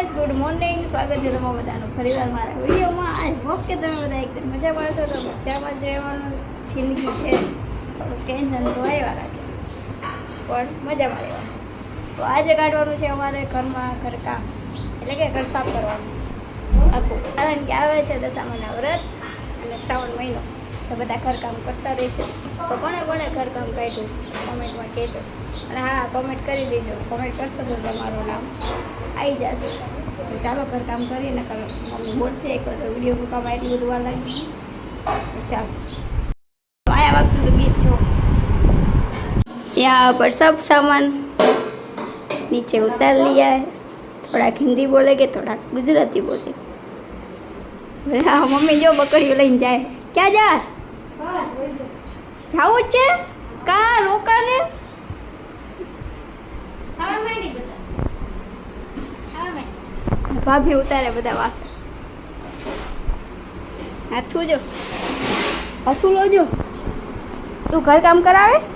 Guys, good morning. સ્વાગત છે તમારા બધાનું ફરીવાર મારા વિડીયોમાં. આઈ હોપ કે તમે બધા એકદમ મજામાં છો. તો મજામાં જ રહેવાનું. જિંદગી છે, થોડું ટેન્શન તો આવ્યા રાખે, પણ મજામાં રહેવાનું. તો આજે કાઢવાનું છે અમારે ઘરમાં ઘરકામ, એટલે કે ઘર સાફ કરવાનું આખું. કારણ કે આવે છે દશામાના વ્રત અને શ્રાવણ મહિનો, તો બધા ઘરકામ કરતા રહેશે. તો કોણે કોણે ઘરકામ કાઢ્યું કોમેન્ટમાં કહેજો. અને હા, કોમેન્ટ કરી દેજો. કોમેન્ટ કરશો તો તમારું નામ આવી જશે. તો ચાલો ઘરકામ કરીએ ને. મમ્મી બોલશે એક વાર તો વિડીયો મૂકવામાં એટલું બધું વાર લાગી. ચાલો આયા વખતે ગીત છો. यहाँ पर सब सामान नीचे उतार लिया है. थोड़ा हिंदी बोलेंगे, थोड़ा गुजराती बोलेंगे. हाँ, मम्मी जो बकरी लઈને જાય. ક્યાં જાસ? જાવું જ છે? કા રોકા ને? ભાભી ઉતારે બધા વાસણ. હાથું જો, હાથું લોજો. તું ઘર કામ કરાવેશ?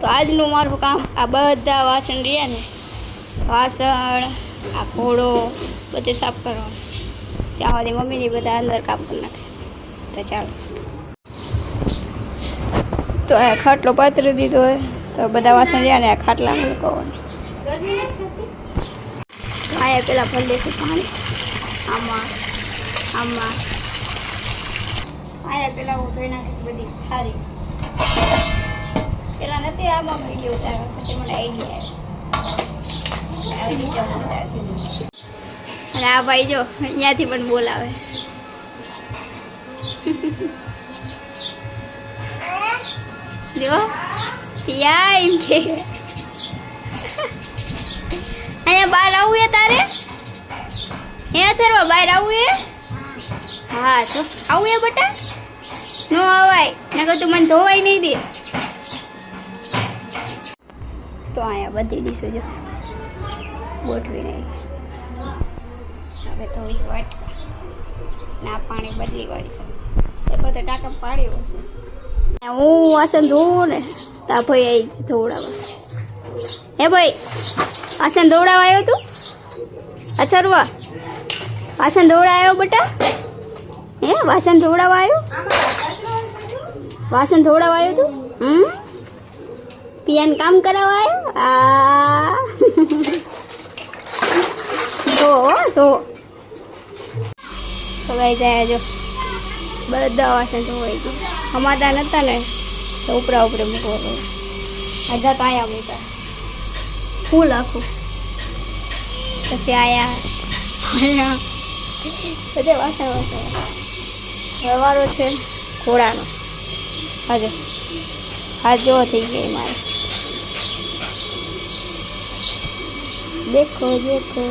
તો આજનું મારું કામ આ બધા વાસણ રહ્યા ને, વાસણ, આ ઘોડો બધું સાફ કરવાનું. ત્યાં સુધી મમ્મીની બધા અંદર કામ કરી નાખે. તો ચાલો. તો આ ખાટલો પાથરી દીધો હોય તો બધા વાસણ રહ્યા ને આ ખાટલા મૂકવાનું. આયા પેલા ભરી દઈશું પાણી આમાં આમાં. આયા પેલા હું ધોઈ નાખીશ બધી સારી. પેલા નથી આમાં વિડીયો ઉતાર્યો, પછી મને આઈડિયા આવ્યો. અને આ ભાઈ જો અહીંયાથી પણ બોલાવે. જો યા એમ કે અહીંયા બહાર આવું એ તારે? અહીંયા થરવા બહાર આવું એ? હા તો આવું એ બટા? નો અવાય, નકર તું મને ધોવાય નહીં દે. તો અહીંયા બધી ડીશો જો ગોઠવી નાખી. હવે તો વાટકા ના પાણી બદલી વાળી છે. એ બધો ટાંકા પાડ્યો છે. હું વાસણ ધોવું ને તો આ ભાઈ આવી ધોવડાવવા. હે ભાઈ, વાસણ ધોવડાવવા આવ્યો તું? અથર્વા વાસણ ધોવડા આવ્યો બટા? હે વાસણ ધોવડાવવા આવ્યો? વાસણ ધોવડાવવા આવ્યો તું? પિયાને કામ કરાવવા આવ્યો? તો ગાઈ જાય જો બધા વાસણ ધોવાઈ ગયું. અમારા નતા ને તો ઉપરા ઉપરે મૂકવા પડે. અડધા તો આયા મૂકા ફૂલ આખું. પછી આયા બધે વાસણ વ્યવહારો છે ઘોડાનો. હાજો હાથ જોવો થઈ ગઈ મારે. દેખો દેખો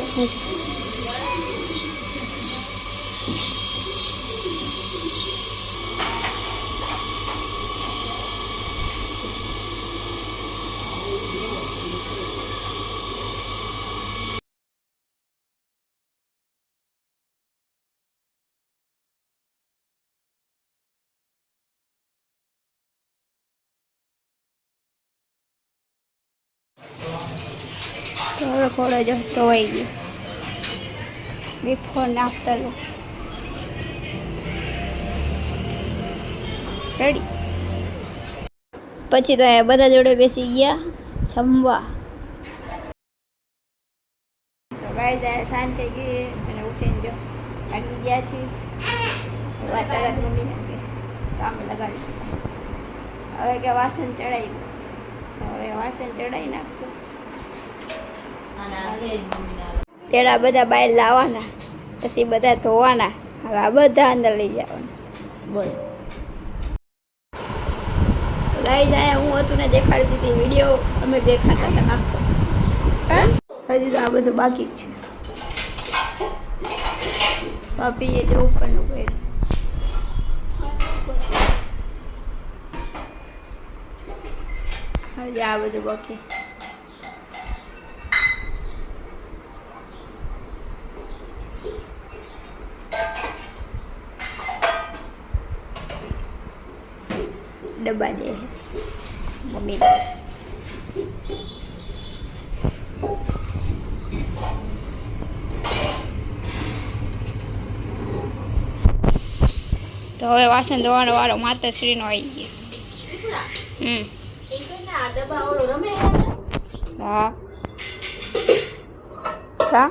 થોડો જો ધોવાઈ ગયો. બિફોર ને આફ્ટર રેડી. પછી તો બધા જોડે બેસી ગયા જમવા. તો ગાય જાય શાંત થઈ ગઈ અને ઉઠીને જો થાકી ગયા છીએ. વાત તરત મમ્મી કે કામ લગાડી દીધા. હવે કે વાસણ ચડાવી દો. હવે વાસણ ચડાવી નાખશું. પેલા બધા બહાર લાવવાના, પછી બધા ધોવાના. હવે આ બધા અંદર લઈ જવાના. બોલો ગાઈ જાય. હું હતું ને દેખાડતી હતી વિડીયો. અમે બે ખાતા હતા નાસ્તો. હજી તો આ બધું બાકી જ છે. ભાભી એ જો ઉપરનું કર્યું. હજી આ બધું બાકી. ડબ્બા દે મમ્મી તો હવે વાસણ ધોવાનો વારો માતાશ્રીનો આવી ગયો. હા હા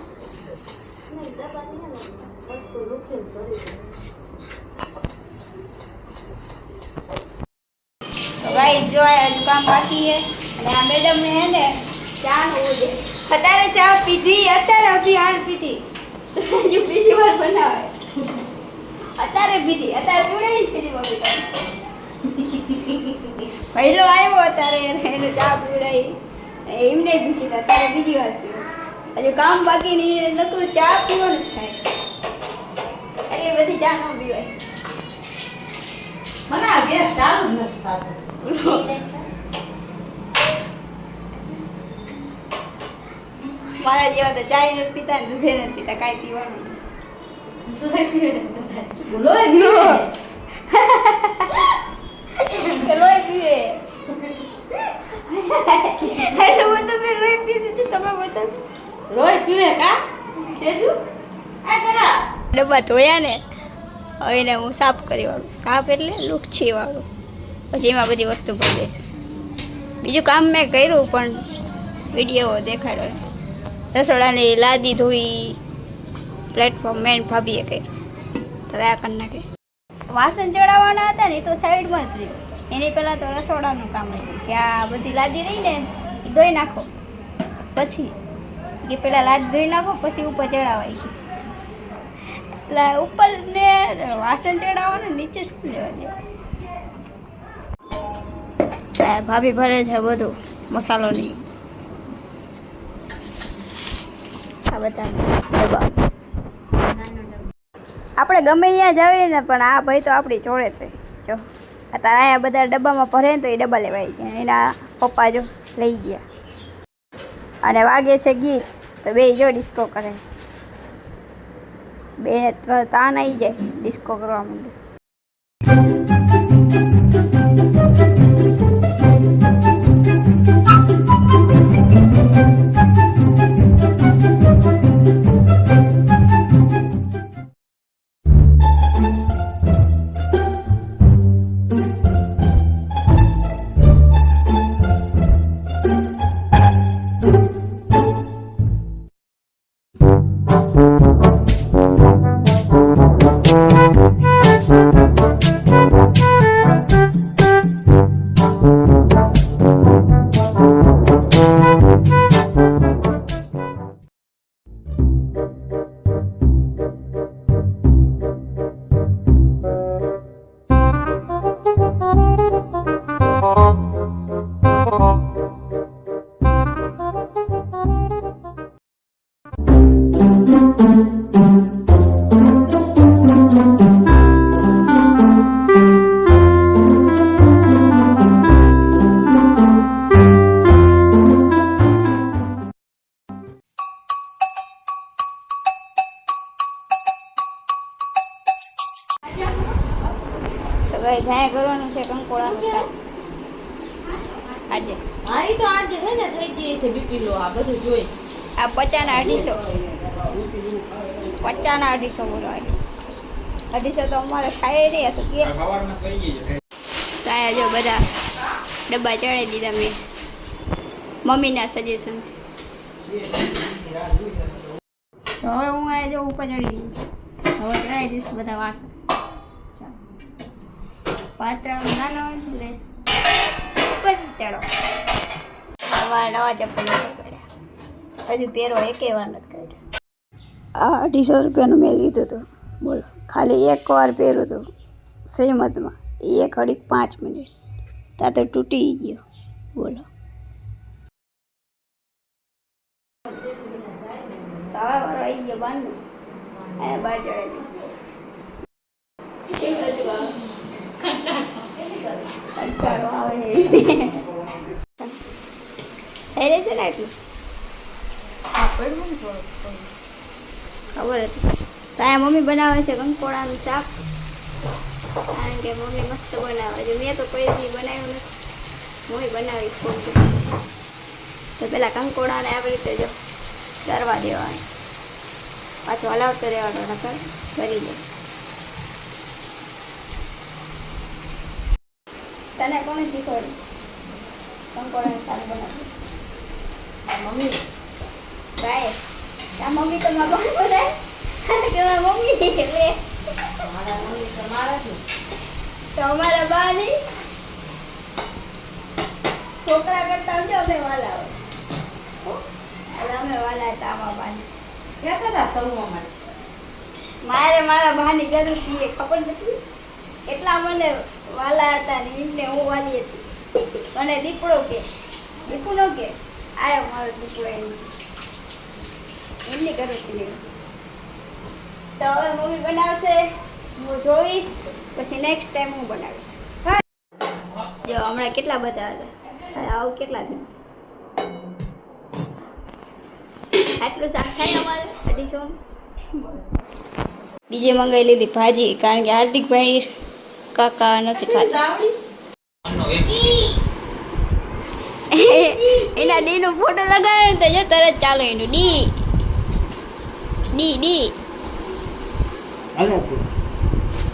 ગાઈસ જો કામ બાકી છે અને આ મેડમ ને હે ને ચા નું દે. અત્યારે ચા પીધી, અત્યારે અભિયાન પીધી, હજુ બીજી વાર બનાવે. અત્યારે પીધી, અત્યારે પીવડાવી છે મમ્મી. પહેલો આવ્યો અત્યારે એને ચા પીવડાવી, એમને પીધી, અત્યારે બીજી વાર પીવી. હજુ કામ બાકી નહીં, નકરું ચા પીવાનું જ થાય. એ બધી ચા ન પીવાય. મને આ ગેસ ચાલુ જ નથી થતું. મારા જેવા તો ચાય નથી પીતા ને દૂધે નથી પીતા, કાંઈ પીવાનું લોહી પીવે. લોહી પીધી તમે બતા લોહી પીવે કા ડબ્બા ધોયા ને હવે એને હું સાફ કરી વાળું. સાફ એટલે લુકછી વાળું, પછી એમાં બધી વસ્તુ ભરી દઈશું. બીજું કામ મેં કર્યું પણ વિડીયો દેખાડ્યો. રસોડાની લાદી ધોઈ, પ્લેટફોર્મ મેન ભાભીએ કર્યું. તો આ કરી નાખે. વાસણ ચડાવવાના હતા ને એ તો સાઈડમાં જ રહ્યું. એની પહેલાં તો રસોડાનું કામ હતું કે આ બધી લાદી રહી ને એ ધોઈ નાખો, પછી કે પહેલાં લાદી ધોઈ નાખો પછી ઉપર ચડાવાય. એટલે ઉપર ને વાસણ ચડાવવાનું, નીચે શું લેવા દે. ભાભી ભરે છે બધું મસાલો નહીં. આ બધા ડબ્બા આપણે ગમે અહીંયા જાવીએ ને પણ આ ભાઈ તો આપણી જોડે થઈ. જો અત્યારે અહીંયા બધા ડબ્બામાં ભરે ને તો એ ડબ્બા લેવા આવી ગયા. એના પપ્પા જો લઈ ગયા અને વાગે છે ગીત તો બે જો ડિસ્કો કરે. બેને તાન આવી જાય ડિસ્કો કરવા માંડે. જાય કરવાનું છે કંકોડાનું શાક આજે. મારી તો આજે છે ને થઈ ગઈ છે બીપી લો. આ બધું જોઈ આ 50 ના 250, 50 ના 250 બોલો. 250 તો અમારે ખાય નહીં હતું કે ત્યાં જો બધા ડબ્બા ચડાવી દીધા મેં મમ્મીના સજેશનથી. હવે હું આ જો ઉપર ચડી ગઈ. હવે ચડાવી દઈશ બધા વાસણ. પાત્ર નાનો એટલે ઉપર ચડો. આવા નવા ચપ્પલ પડ્યા, હજુ પહેરો એકે વાર નથી કાઢ્યો. આ 250 રૂપિયાનું મેં લીધું હતું. બોલો, ખાલી એક વાર પહેર્યું હતું શ્રીમદમાં, એ 1.5 મિનિટ ત્યાં તો તૂટી ગયો. બોલો, તવા વાળો આવી ગયો બહારનું. અહીંયા બહાર ચડાવી દઈશું. કંટાળો આવે છે ને એટલું ખબર હતી. ત્યાં મમ્મી બનાવે છે કંકોડાનું શાક, કારણ કે મમ્મી મસ્ત બનાવે છે. મેં તો કોઈ દી બનાવ્યું નથી, હું બનાવીશ. તો પેલા કંકોડાને આવી રીતે જો કરવા દેવાનું, પાછું હલાવતો રહેવાનો નકર કરી દે. તને કોને શીખવાડ્યું કંકોડાનું શાક બનાવ્યું? મમ્મી ભાઈ આ મમ્મી તો મારા બહુ બધા કે મારા મમ્મી એટલે મારા મમ્મી તો મારાથી તો અમારા બા ની છોકરા કરતા સમજો અમે વાલા હોય એટલે અમે વાલા હતા અમારા બાની. ક્યાં હતા સૌમાં મારે મારા ભાની જરૂર હતી એ ખબર નથી એટલા મને વાલા હતા ને એમને હું વાલી હતી. મને દીપડો કે દીપડો કે આયો મારો દીપડો એમની જરૂર હતી. તો હવે મમ્મી બનાવશે હું જોઈશ પછી નેક્સ્ટ ટાઈમ હું બનાવીશ. જો હમણાં કેટલા બધા હતા આવું કેટલા થયું આટલું શાક થાય અમારે 250. બીજે મંગાવી લીધી ભાજી કારણ કે હાર્દિકભાઈ કાકા નથી ખાતા. એના ડી નો ફોટો લગાવ્યો તો જો તરત ચાલો એનું ડી ડી ડી.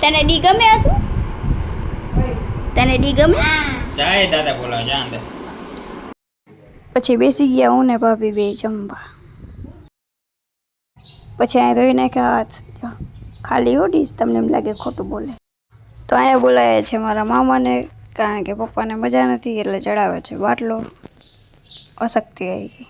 તને ડી ગમે હતું? તને ડી ગમે? જાય દાદા બોલાવ જા અંદર. પછી બેસી ગયા હું ને ભાભી બે જમવા. પછી અહીંયા ધોઈ નાખ્યા હાથ. જો ખાલી હોડીશ તમને એમ લાગે ખોટું બોલે. તો અહીંયા બોલાયા છે મારા મામાને કારણ કે પપ્પાને મજા નથી એટલે ચડાવે છે બાટલો. અશક્તિ આવી ગઈ.